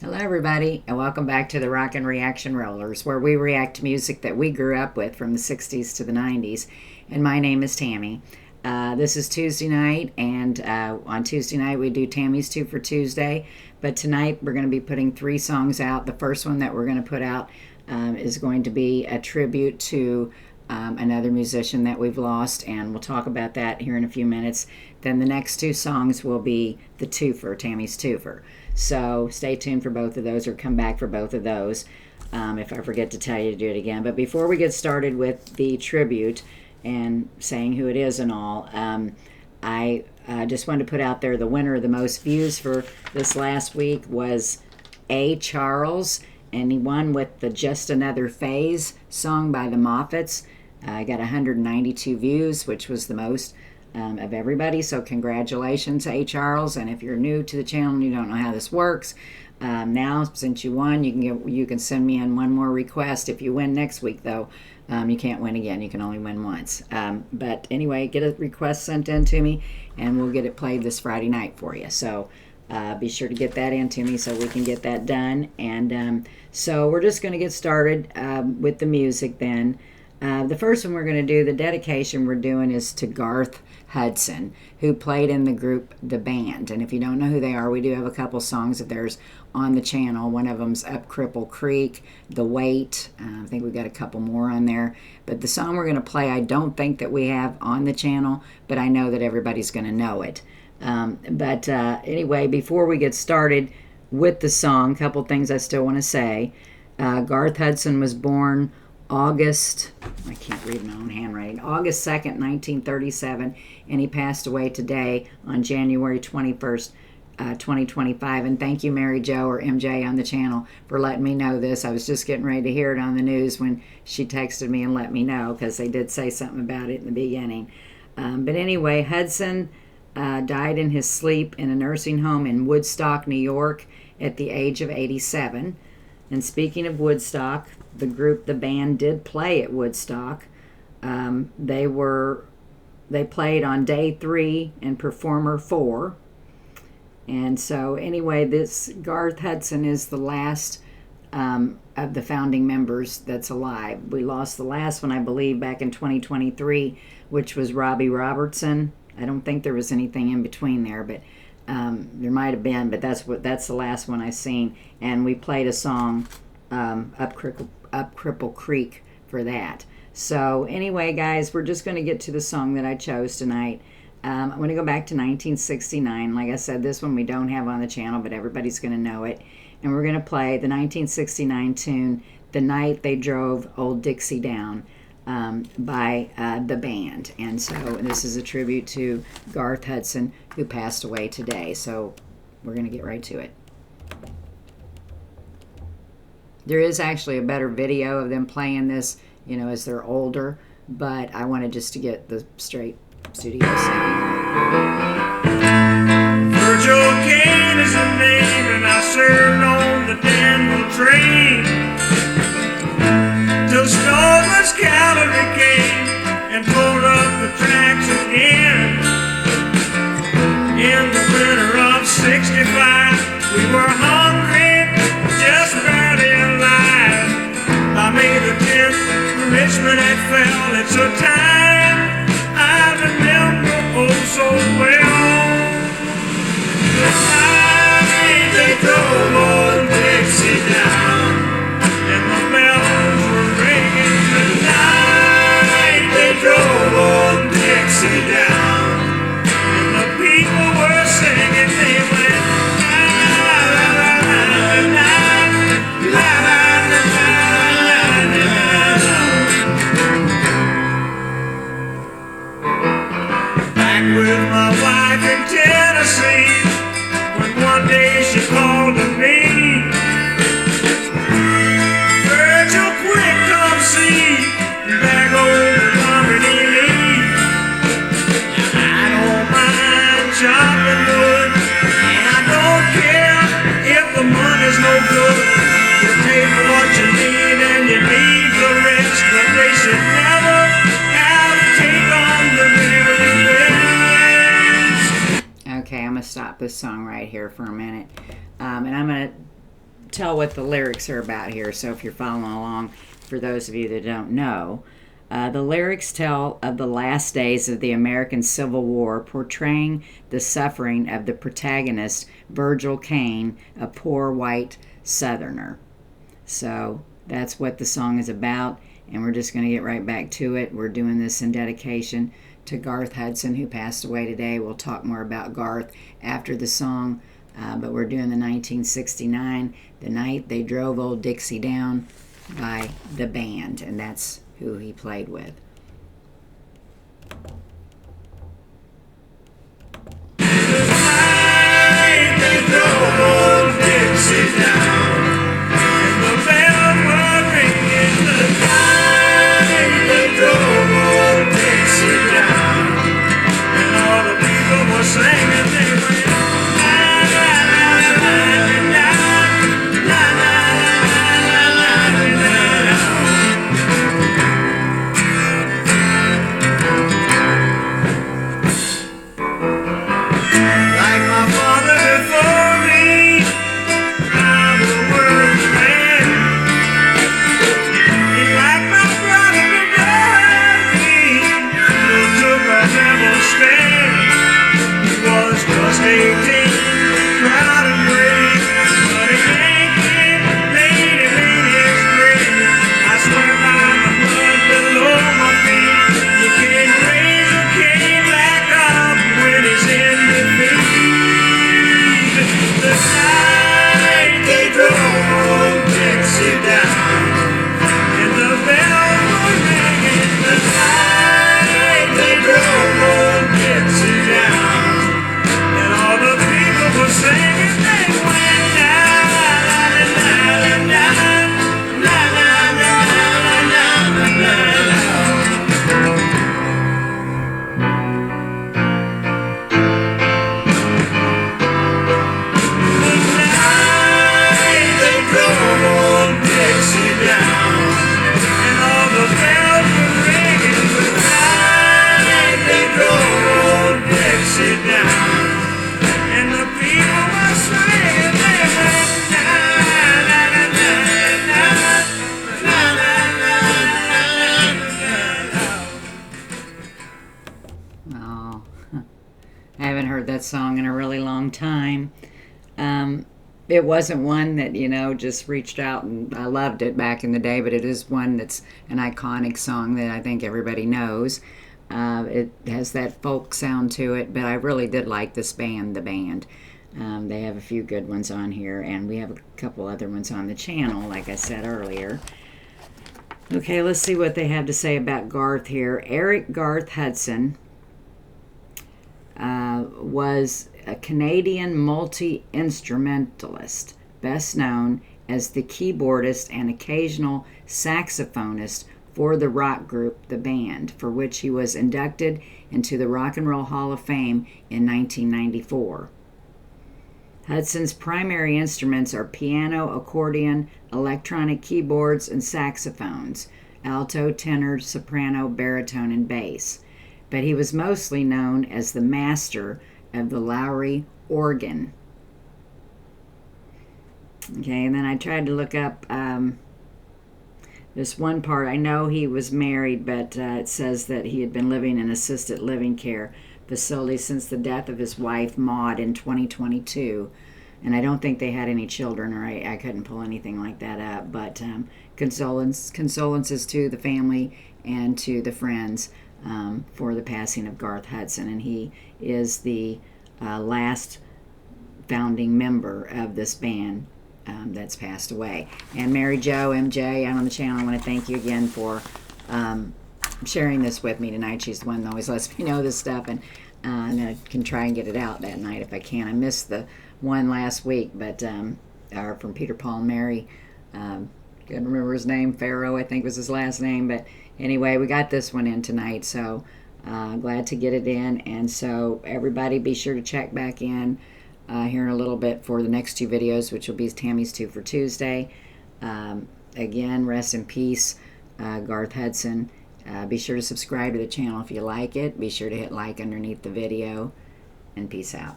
Hello, everybody, and welcome back to the Rockin' Reaction Rollers, where we react to music that we grew up with from the 60s to the 90s. And my name is Tammy. This is Tuesday night, and on Tuesday night we do Tammy's 2 for Tuesday. But tonight we're going to be putting 3 songs out. The first one that we're going to put out is going to be a tribute to another musician that we've lost, and we'll talk about that here in a few minutes. Then the next 2 songs will be the twofer, Tammy's twofer. So stay tuned for both of those, or come back for both of those if I forget to tell you to do it again. But before we get started with the tribute and saying who it is and all, I just wanted to put out there the winner of the most views for this last week was A. Charles, and he won with the Just Another Phase song by the Moffats. I got 192 views, which was the most of everybody. So congratulations, A. Charles. And if you're new to the channel and you don't know how this works, now since you won, you can send me in one more request. If you win next week, though, you can't win again. You can only win once. But anyway, get a request sent in to me, and we'll get it played this Friday night for you. So be sure to get that in to me so we can get that done. And so we're just going to get started with the music then. The first one we're going to do, the dedication we're doing, is to Garth Hudson, who played in the group The Band. And if you don't know who they are, we do have a couple songs of theirs on the channel. One of them's Up Cripple Creek, The Weight. I think we've got a couple more on there. But the song we're going to play, I don't think that we have on the channel, but I know that everybody's going to know it. Anyway, before we get started with the song, a couple things I still want to say. Garth Hudson was born August 2nd, 1937, and he passed away today on January 21st, 2025. And thank you, Mary Jo, or MJ on the channel, for letting me know this. I was just getting ready to hear it on the news when she texted me and let me know, because they did say something about it in the beginning. But anyway, Hudson died in his sleep in a nursing home in Woodstock, New York, at the age of 87. And speaking of Woodstock, the group, the band, did play at Woodstock. They played on day 3 and performer 4. And so anyway, this Garth Hudson is the last of the founding members that's alive. We lost the last one, I believe, back in 2023, which was Robbie Robertson. I don't think there was anything in between there, but there might have been, but that's the last one I seen. And we played a song, Up Cripple Creek, for that. So anyway, guys, we're just going to get to the song that I chose tonight. I'm going to go back to 1969. Like I said, this one we don't have on the channel, but everybody's going to know it. And we're going to play the 1969 tune, The Night They Drove Old Dixie Down, by The Band. And so this is a tribute to Garth Hudson, who passed away today. So we're going to get right to it. There is actually a better video of them playing this, you know, as they're older, but I wanted just to get the straight studio sound. Virgil Kane is the name, and I served on the Danville train till Stoneman's cavalry came and pulled up the tracks again. In the winter of '65, we were hungry, just barely alive. By May the 10th, Richmond had fell. It's a time I remember oh so well. The night they drove old Dixie down, and the bells were ringing. The night they drove old Dixie down, and the people were singing. They went la la la la la la la la la la. Back with my wife in Tennessee, when one day she called to me, Virgil, quick, come see back old Harmony Lee. Now I don't mind chopping wood, and I don't care if the money's no good. You take what you need and you leave the rest, but they should never have to take on the very best. Okay, I'm going to stop this song right here for a minute. And I'm going to tell what the lyrics are about here. So if you're following along, for those of you that don't know, the lyrics tell of the last days of the American Civil War, portraying the suffering of the protagonist, Virgil Kane, a poor white Southerner. So that's what the song is about, and we're just going to get right back to it. We're doing this in dedication to Garth Hudson, who passed away today. We'll talk more about Garth after the song, but we're doing the 1969, The Night They Drove Old Dixie Down, by the band, and that's who he played with. That song in a really long time. It wasn't one that, just reached out, and I loved it back in the day, but it is one that's an iconic song that I think everybody knows. It has that folk sound to it, but I really did like this band, the band. They have a few good ones on here, and we have a couple other ones on the channel, like I said earlier. Okay, let's see what they have to say about Garth here. Eric Garth Hudson was a Canadian multi-instrumentalist, best known as the keyboardist and occasional saxophonist for the rock group The Band, for which he was inducted into the Rock and Roll Hall of Fame in 1994. Hudson's primary instruments are piano, accordion, electronic keyboards, and saxophones, alto, tenor, soprano, baritone, and bass. But he was mostly known as the master of the Lowrey organ. Okay, and then I tried to look up this one part. I know he was married, but it says that he had been living in assisted living care facility since the death of his wife, Maud, in 2022. And I don't think they had any children, or I couldn't pull anything like that up. But condolences to the family and to the friends for the passing of Garth Hudson. And he is the last founding member of this band that's passed away. And Mary Jo, MJ, out on the channel, I want to thank you again for sharing this with me tonight. She's the one that always lets me know this stuff, and I can try and get it out that night if I can. I missed the one last week, but from Peter, Paul, and Mary. Couldn't remember his name. Farrow, I think, was his last name. But anyway, we got this one in tonight, so glad to get it in. And so everybody be sure to check back in here in a little bit for the next two videos, which will be Tammy's 2 for Tuesday. Again, rest in peace, Garth Hudson. Be sure to subscribe to the channel if you like it. Be sure to hit like underneath the video, and peace out.